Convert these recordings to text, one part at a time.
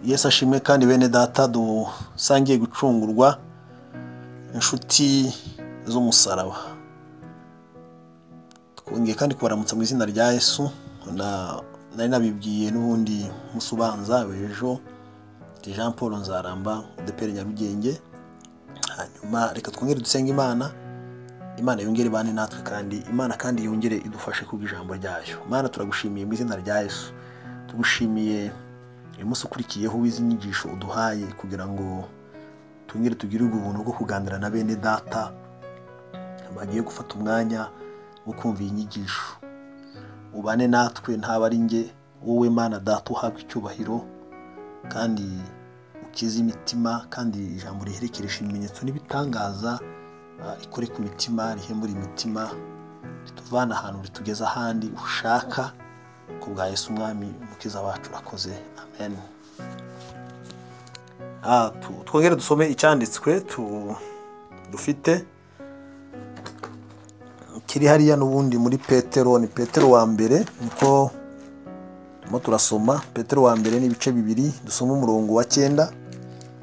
Yesu ashimwe kandi bene data dusangiye gucungurwa inshuti z'umusaraba. Twongeye kandi kubaramutsa mu izina rya Yesu. Nari nabibwiye n'ubundi musubanza wejo JeanPaul Nzaramba udepere Nyarugenge. Hanyuma reka twongere dusenga Imana yongere bane natwe kandi Imana kandi yongere idufashe ku ijambo ryayo. Imana turagushimiye mu izina rya Yesu. Tugushimiye umunsi ukurikiyeho w'izi nyigisho uduhaye kugira ngo twongere tugire ubuntu bwo kuganira na bene data bagiye gufata umwanya wo kumva inyigisho. Ubane natwe ntaba ari nge, wowe Mana data uhabwa icyubahiro kandi ukiza imitima, kandi ijambo riherekeresha ibimenyetso n'ibitangaza, ikore ku mitima, rihembura imitima, rituvana ahantu ritugeza ahandi ushaka, ku bwa Yesu umwami umukiza wacu urakoze. Amen. Twongere dusome icyanditswe dufite kiri hariya n'ubundi muri Petero, ni Petero wa mbere, niko turasoma Petero wa mbere n'ibice 2, dusoma umurongo wa 9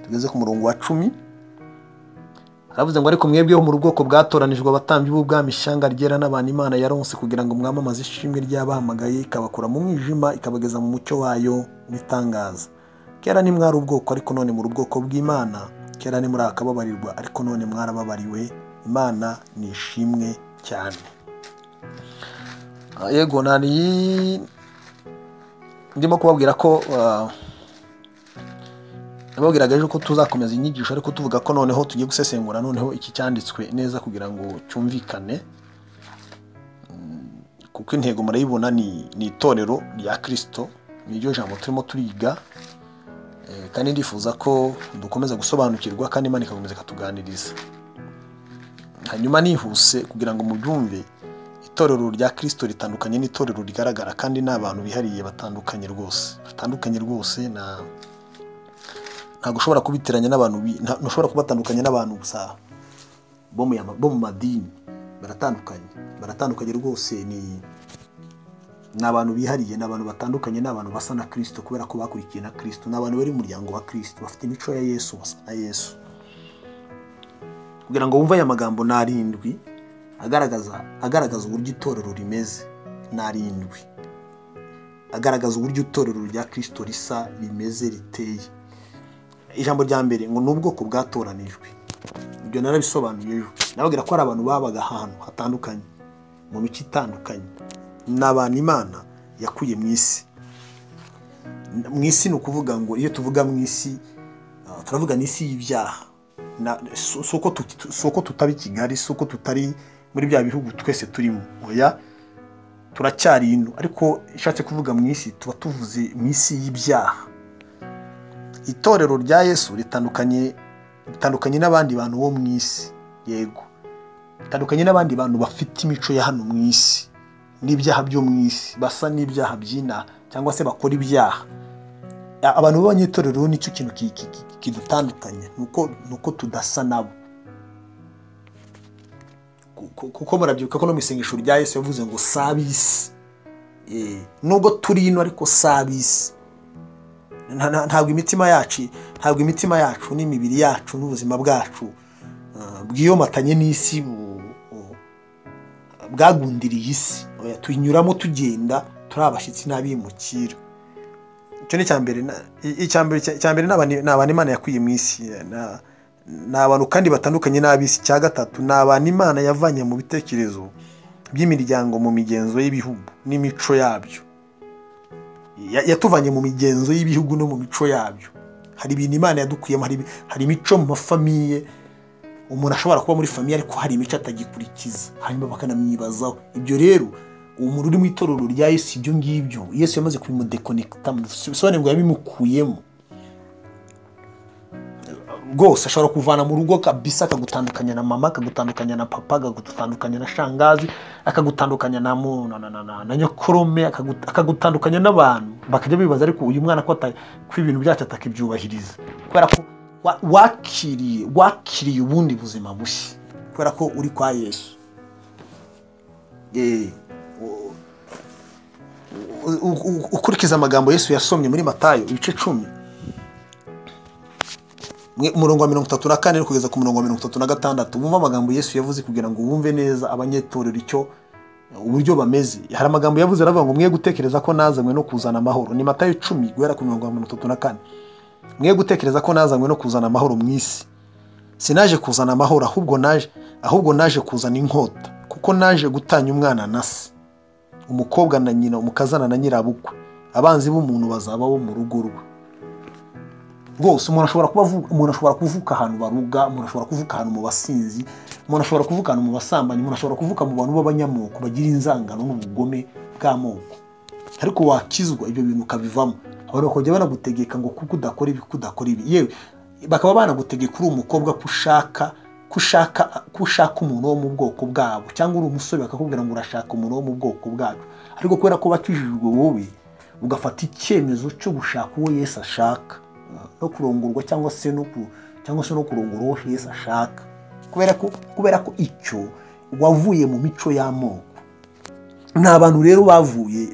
tugeze ku murongo wa 10. Aravuze ngo ariko mwebweho mu rubwoko bwatoranijwe abatambyi b'ubwami, ishyanga ryera n'abantu Imana yaronse kugira ngo mwamamaze ishimwe ry'abahamagaye, ikabakura mu mwijima ikabageza mu mucyo wayo n'itangaza. Kera ni mwari ubwoko ariko none muri ubwoko bw'Imana, kera ni muri akababarirwa ariko none mwarababariwe, Imana ni ishimwe cyane. Yego nari ndimo kubabwira ko nababwiraga ejo ko tuzakomeza inyigisho, ariko tuvuga ko noneho tugiye gusesengura noneho iki cyanditswe neza kugira ngo cyumvikane, kuko intego murayibona ni itorero rya Christo, niryo jambo turimo turiga, kandi ndifuza ko dukomeza gusobanukirwa kandi Imana ikakomeza katuganiriza. Hanyuma nihuse kugira ngo mubyumve, itorero rya Christo ritandukanye n'itorero rigaragara, kandi n'abantu bihariye batandukanye rwose, ntabwo ushobora kubiteranya n'abantu, ntushobora kubatandukanya n'abantu gusa bo mu madini. Baratandukanye rwose, ni abantu bihariye, n'abantu batandukanye, n'abantu basa na Christo kubera ko bakurikiye na Christo, n'abantu bari mu muryango wa Christo, bafite imico ya Yesu, basa na Yesu. Kugira ngo wumve aya magambo n'arindwi agaragaza uburyo itorero rimeze, n'arindwi agaragaza uburyo itorero rya Christo risa, rimeze, riteye. Ijambo rya mbere ngo n'ubwoko bwatoranijwe. Ibyo narabisobanuye ejo, nababwira ko ari abantu babaga ahantu hatandukanye, mu mico itandukanye, n'abantu Imana yakuye mu isi. Mu isi ni ukuvuga ngo iyo tuvuga mu isi, turavuga n'isi y'ibyaha. Soko tutari Kigali, soko tutari muri bya bihugu twese turimo, oya, turacyari ino, ariko ishatse kuvuga mu isi tuba tuvuze mu isi y'ibyaha. Itorero rya Yesu ritandukanye n'abandi bantu bo mu isi. Yego, ritandukanye n'abandi bantu bafite imico ya hano mu isi, n'ibyaha byo mu isi, basa n'ibyaha byina cyangwa se bakora ibyaha. Abantu b'abanyitorero nicyo kintu kidutandukanye, nuko tudasa nabo. Kuko murabyibuka ko no mu isengesho rya Yesu yavuze ngo sabisi, nubwo turi ino ariko sabisi. Ntabwo imitima yacu n'imibiri yacu n'ubuzima bwacu bwiyomatanye n'isi, bwagundiriye isi. Tuyinyuramo tugenda turi abashyitsi n'abimukira. Icyo ni icyambere n'abantu Imana yakuye mu isi, n'abantu kandi batandukanye n'ab'isi. Cya gatatu, n'abantu Imana yavanye mu bitekerezo by'imiryango, mu migenzo y'ibihugu n'imico yabyo. Yatuvanye mu migenzo y'ibihugu no mu mico yabyo. Hari ibintu Imana yadukuyemo, hari imico mu mafamiye. Umuntu ashobora kuba muri famiye ariko hari imico atagikurikiza, hanyuma bakanamwibazaho. Ibyo rero umuntu uri mu itorero rya Yesu, ibyo ngibyo Yesu yamaze kubimudekonekita, bisobanuye ngo yabimukuyemo rwose. Ashobora kuvana mu rugo kabisa, akagutandukanya na mama, akagutandukanya na papa, akagutandukanya na shangazi, akagutandukanya na nyokorome, akagutandukanya n'abantu. Bakajya bibaza ariko uyu mwana ko ibintu byacu atakibyubahiriza, kubera ko wakiriye ubundi buzima bushya, kubera ko uri kwa Yesu. ukurikiza amagambo Yesu yasomye muri Matayo ibice 10 umurongo wa 34 kugeza ku murongo wa 36 bumva amagambo Yesu yavuze kugira ngo bumve neza abanyetorero icyo uburyo bameze. Hari amagambo yavuze aravuga ngo mwe gutekereza ko nazanywe no kuzana amahoro. Ni Matayo 10 guhera ku murongo wa 34. Mwe gutekereza ko nazanywe no kuzana amahoro mu isi. Sinaje kuzana amahoro ahubwo naje kuzana inkota, kuko naje gutanya umwana na se, umukobwa na nyina, umukazana na nyirabukwe. Abanzi b'umuntu bazaba bo mu rugo rwe. Rwose umuntu ashobora kuvuka ahantu baruga, umuntu ashobora kuvuka ahantu mu basinzi, umuntu ashobora kuvuka ahantu mu basambanyi, umuntu ashobora kuvuka mu bantu b'abanyamoko bagira inzangano n'ubugome bw'amoko. Ariko wakizwa ibyo bintu ukabivamo. Abantu bakajya banagutegeka ngo kuko udakora ibi yewe bakaba banagutegeka uri umukobwa kushaka umuntu wo mu bwoko bwabo, cyangwa uri umusore bakakubwira ngo urashaka umuntu wo mu bwoko bwabo. Ariko kubera ko bakijijwe wowe ugafata icyemezo cyo gushaka uwo Yesu ashaka, no kurongorwa cyangwa se no kurongora uwo Yesu ashaka, kubera ko icyo wavuye mu mico y'amoko. Ni abantu rero bavuye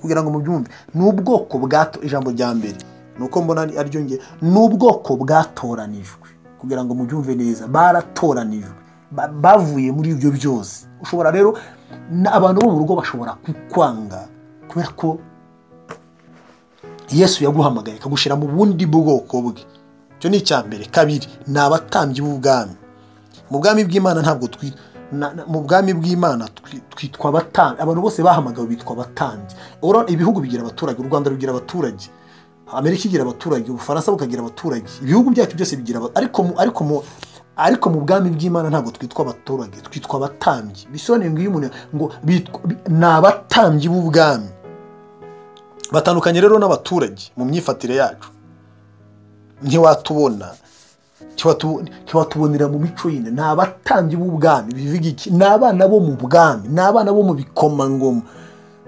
kugira ngo mubyumve. Ni ubwoko bwato, ijambo rya mbere nuko mbona aryo nge, ni ubwoko bwatoranijwe kugira ngo mubyumve neza. Baratoranijwe, bavuye muri ibyo byose. Ushobora rero abantu bo mu rugo bashobora kukwanga kubera ko Yesu yaguhamagaye akagushira mu bundi bwoko bwe. Cyo ni cyambere. Kabiri, ni abatambyi b'ubwami. Mu bwami bw'Imana ntabwo mu bwami bw'Imana twitwa abatambyi. Abantu bose bahamagawe bitwa abatambyi. Ibihugu bigira abaturage, u Rwanda rugira abaturage, Amerika igira abaturage, Ubufaransa bukagira abaturage, ibihugu byacu byose bigira ariko mu bwami bw'Imana ntabwo twitwa abaturage, twitwa abatambyi. Bisobanuye ngo iyo umuntu ngo ni abatambyi b'ubwami. Batandukanye rero n'abaturage mu myifatire yacu. Ntiwatubonera mu mico yine. Ni abatambyi b'ubwami. Bivuga iki? Ni abana bo mu bwami, ni abana bo mu bikomangoma.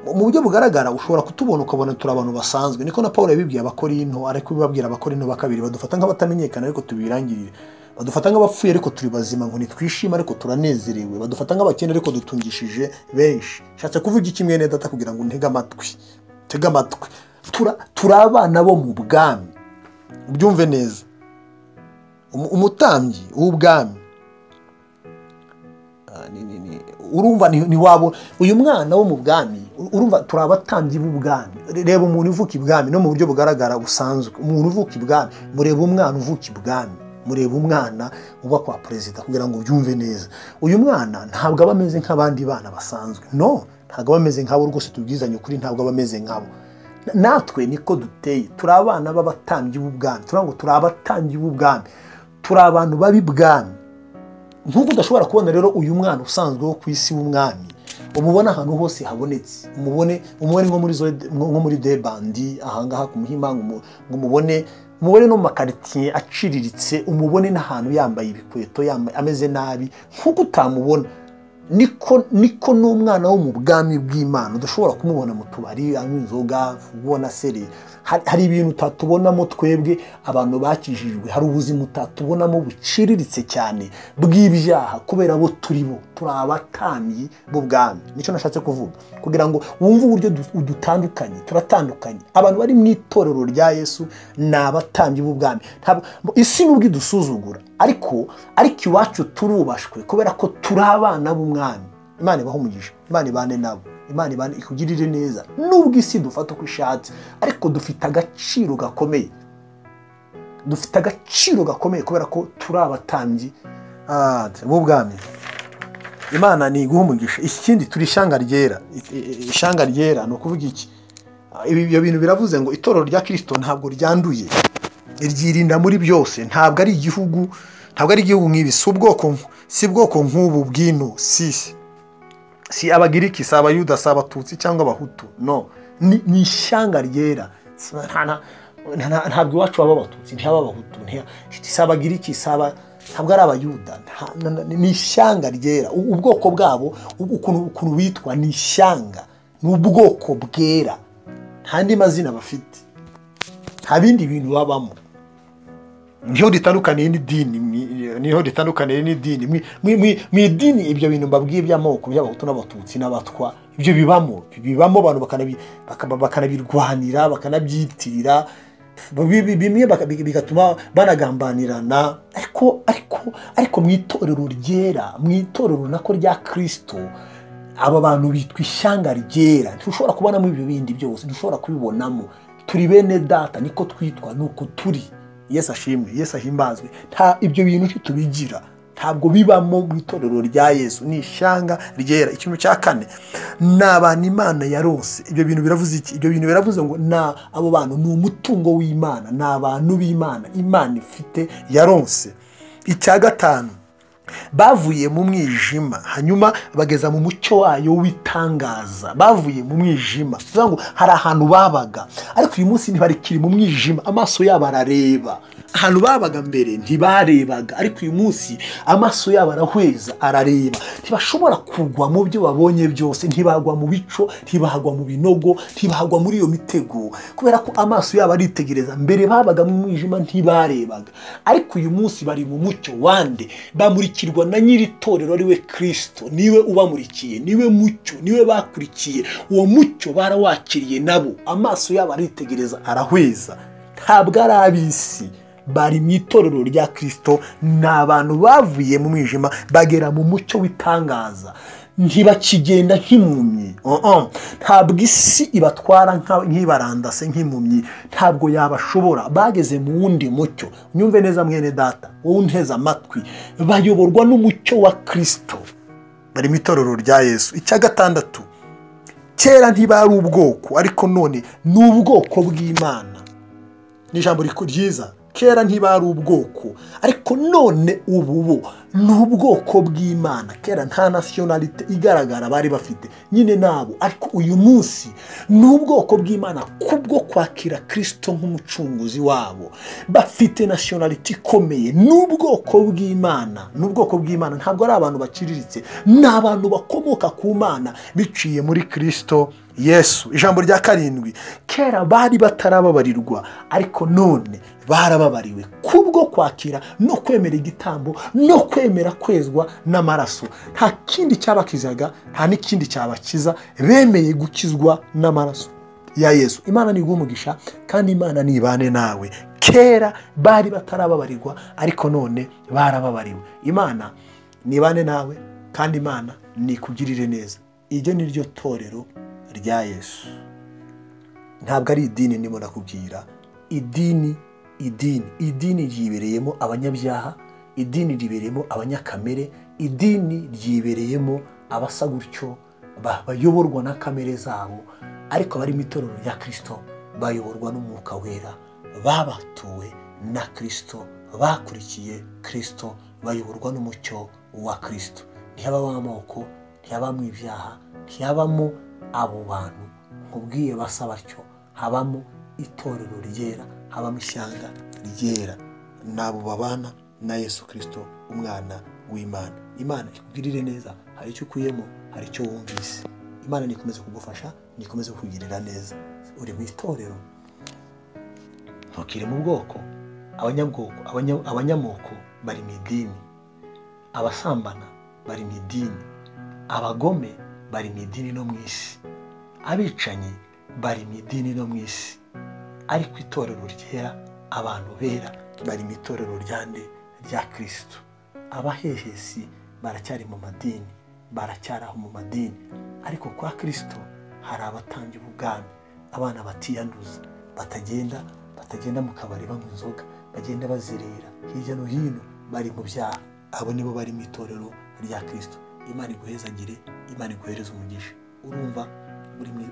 Mu buryo bugaragara ushobora kutubona ukabona turi abantu basanzwe. Niko na Paul yabibwiye Abakorinto, ariko bibabwira Abakorinto bakabiri, badufata nk'abatamenyekana ariko tubirangirire. Badufata nk'abapfuye ariko turi bazima, ngo nitwishima ariko turanezerewe. Badufata nk'abakene ariko dutungishije benshi. Shatse kuvuga iki mwene data kugira ngo ntege amatwi. Turi abana bo mu bwami. Ubyumve neza. Umutambyi w'ubwami, urumva ni wabo uyu mwana wo mu bwami. Urumva turi abatambyi b'ubwami. Reba umuntu uvuka ibwami no mu buryo bugaragara busanzwe. Umuntu uvuka ibwami, mureba umwana uvuka ibwami, mureba umwana uba kwa perezida, kugira ngo ubyumve neza. Uyu mwana ntabwo aba ameze nk'abandi bana basanzwe. No, ntabwo aba ameze nk'abo. Rwose tubwizanye ukuri, ntabwo aba ameze nk'abo. Natwe niko duteye. Turi abana b'abatambyi b'ubwami. Turango turi abatambyi b'ubwami. Turi abantu babibwami. Nkuko udashobora kubona rero uyu mwana usanzwe wo ku isi w'umwami, umubona ahantu hose habonetse. Umubone nko muri debandi ahangaha ku Muhima, ngo umubone no mu makaritiye aciriritse, umubone n'ahantu yambaye ibikweto, ameze nabi. Nkuko utamubona niko n'umwana wo mu bwami bw'Imana udashobora kumubona mu tubari anywa inzoga, ubona seri. Hari ibintu utatubonamo twebwe abantu bakijijwe. Hari ubuzima utatubonamo buciriritse cyane bw'ibyaha, kubera abo turi abatambyi b'ubwami. Nicyo nashatse kuvuga, kugira ngo wumve uburyo dutandukanye. Turatandukanye. Abantu bari mu itorero rya Yesu ni abatambyi b'ubwami. Isi nubwo idusuzugura, ariko iwacu turubashwe kubera ko turi abana b'umwami. Imana ibahe umugisha, Imana ibane nabo, Imana ikugirire neza. Nubwo isi dufata uko ishatse, ariko dufite agaciro gakomeye. Dufite agaciro gakomeye kubera ko turi abatambyi b'ubwami. Imana ni iguha umugisha. Ikindi turi ishyanga ryera. Ishyanga ryera ni ukuvuga iki? Ibyo bintu biravuze ngo itorero rya Christo ntabwo ryanduye, ryirinda muri byose. Ntabwo ari igihugu nk'ibi. Si ubwoko nk'ubu bw'ino. Si Abagiriki, si Abayuda, si Abatutsi cyangwa Abahutu. No, ni ishyanga ryera. Ntabwo iwacu baba Abatutsi, ntihaba Abahutu, si Abagiriki, ntabwo ari Abayuda. Ni ishyanga ryera. Ubwoko bwabo ukuntu witwa ni ishyanga, ni ubwoko bwera. Nta ndi mazina bafite, nta bindi bintu babamo. niho ritandukaniye n'idini, niho ritandukaniye n'idini. Mu idini ibyo bintu mbabwiye by'amoko by'abahutu n'abatutsi n'abatwa ibyo bibamo abantu bakanabirwanira bakanabyitirira bimwe bigatuma banagambanirana, ariko mu itorero ryera, mu itorero nako rya Kristo, aba bantu bitwa ishyanga ryera. Ntushobora kubonamo ibyo bindi byose, ntushobora kubibonamo. Turi bene data, niko twitwa, nuko turi. Yesu ashimwe, Yesu ahimbazwe. Ibyo bintu ntitubigira, ntabwo bibamo mu itorero rya Yesu. Ni ishyanga ryera. Ikintu cya kane, ni abantu Imana yarose. Ibyo bintu biravuze iki? Ibyo bintu biravuze ngo abo bantu ni umutungo w'Imana, ni abantu b'Imana Imana ifite yarose. Icya gatanu, bavuye mu mwijima hanyuma bageza mu mucyo wayo w'itangaza. Bavuye mu mwijima, tuvuga ngo hari ahantu babaga, ariko uyu munsi ntibarikiri mu mwijima, amaso yabo arareba. Ahantu babaga mbere ntibarebaga, ariko uyu munsi amaso yabo arahweza, arareba. Ntibashobora kugwa mu byo babonye byose, ntibagwa mu bico, ntibagwa mu binogo, ntibagwa muri iyo mitego, kubera ko amaso yabo aritegereza. Mbere babaga mu mwijima ntibarebaga, ariko uyu munsi bari mu mucyo wande, bamurikirwa na nyiri itorero ariwe Christo. Niwe ubamurikiye, niwe mucyo, niwe bakurikiye. Uwo mucyo barawakiriye nabo, amaso yabo aritegereza, arahweza. Ntabwo ari ab'isi, bari mu itorero rya Kristo. Ni abantu bavuye mu mwijima bagera mu mucyo w'itangaza. Ntibakigenda nk'impumyi. Ntabwo isi ibatwara nk'ibarandase nk'impumyi, ntabwo yabashobora. Bageze mu wundi mucyo. Unyumve neza mwene data, wowe unteze amatwi, bayoborwa n'umucyo wa Kristo. Bari mu itorero rya Yesu. Icya gatandatu, kera ntibari ubwoko, ariko none ni ubwoko bw'Imana. Ni ijambo ryiza. Kera ntibari ubwoko, ariko none ubu ni ubwoko bw'Imana. Kera nta nationalite igaragara bari bafite, nyine nabo, ariko uyu munsi ni ubwoko bw'Imana kubwo kwakira Kristo nk'umucunguzi wabo. Bafite nationalite ikomeye, ni ubwoko bw'Imana. Ni ubwoko bw'Imana, ntabwo ari abantu baciriritse, ni abantu bakomoka ku Mana biciye muri Kristo Yesu. Ijambo rya karindwi, kera bari batarababarirwa, ariko none barababariwe kubwo kwakira no kwemera igitambo no kwemera kwezwa n'amaraso. Nta kindi cyabakizaga, nta n'ikindi cyabakiza, bemeye gukizwa n'amaraso ya Yesu. Imana ni umugisha, kandi Imana nibane nawe. Kera bari batarababarirwa, ariko none barababariwe. Imana nibane nawe, kandi Imana nikugirire neza. Iryo ni ryo torero rya Yesu. Ntabwo ari idini ndimo ndakubwira. Idini ryibereyemo abanyabyaha, idini ribereyemo abanyakamere, idini ryibereyemo abasa gutyo bayoborwa na kamere zabo. Ariko bari mu itorero rya Kristo bayoborwa n'umwuka wera, babatuwe na Kristo, bakurikiye Kristo, bayoborwa n'umucyo wa Kristo. Ntiyabamo amoko, ntiyabamo ibyaha, ntiyabamo abo bantu nkubwiye basa batyo. Habamo itorero ryera, habamo ishyanga ryera, nabo babana na Yesu Kristo, umwana w'Imana. Imana ikugirire neza. Hari icyo ukuyemo, hari icyo wumvise. Imana nikomeze kugufasha, nikomeze kukugirira neza. Uri mu itorero, ntukiri mu bwoko. Abanyamoko bari mu idini, abasambana bari mu idini, abagome bari mu idini no mu isi, abicanyi bari mu idini no mu isi. Ariko itorero ryera, abantu bera bari mu itorero rya Kristo. Abahehesi baracyari mu madini, baracyaraho mu madini, ariko kwa Kristo hari abatangiye ubwami, abana batiyanduza, batagenda mu kabari banywa inzoga, bagenda bazerera hirya no hino, bari mu byaha. Abo nibo bari mu itorero rya Kristo. Imana iguhezagire, Imana iguhereze umugisha. Urumva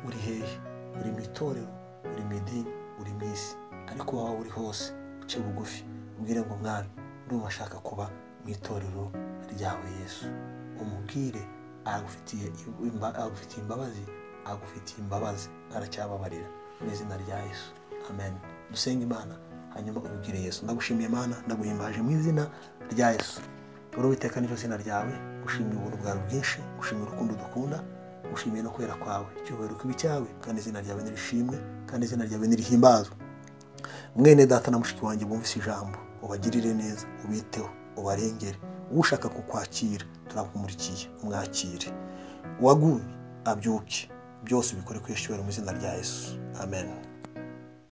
uri hehe? Uri mu itorero, uri mu idini, uri mu isi, ariko waba uri hose uce bugufi ubwire ngo mwana, ndumva ashaka kuba mu itorero ryawe Yesu. Umubwire agufitiye imbabazi, aracyababarira mu izina rya Yesu. Amen. Dusenge Imana, hanyuma ubwire Yesu. Ndagushimiye Imana, ndaguhimbaje mu izina rya Yesu. Uri Uwiteka, niryo zina ryawe. Gushimiye ubuntu bwawe bwinshi, gushimiye urukundo dukunda, gushimiye no kwera kwawe. Icyubahiro kibi cyawe, kandi izina ryawe nirishimwe, kandi izina ryawe nirihimbazwe. Mwene data na mushiki wanjye bumvise ijambo, ubagirire neza, ubiteho, ubarengere. Ushaka kukwakira turakumurikiye, umwakire. Uwaguye abyuke, byose bikore kwishura mu izina rya Yesu. Amen.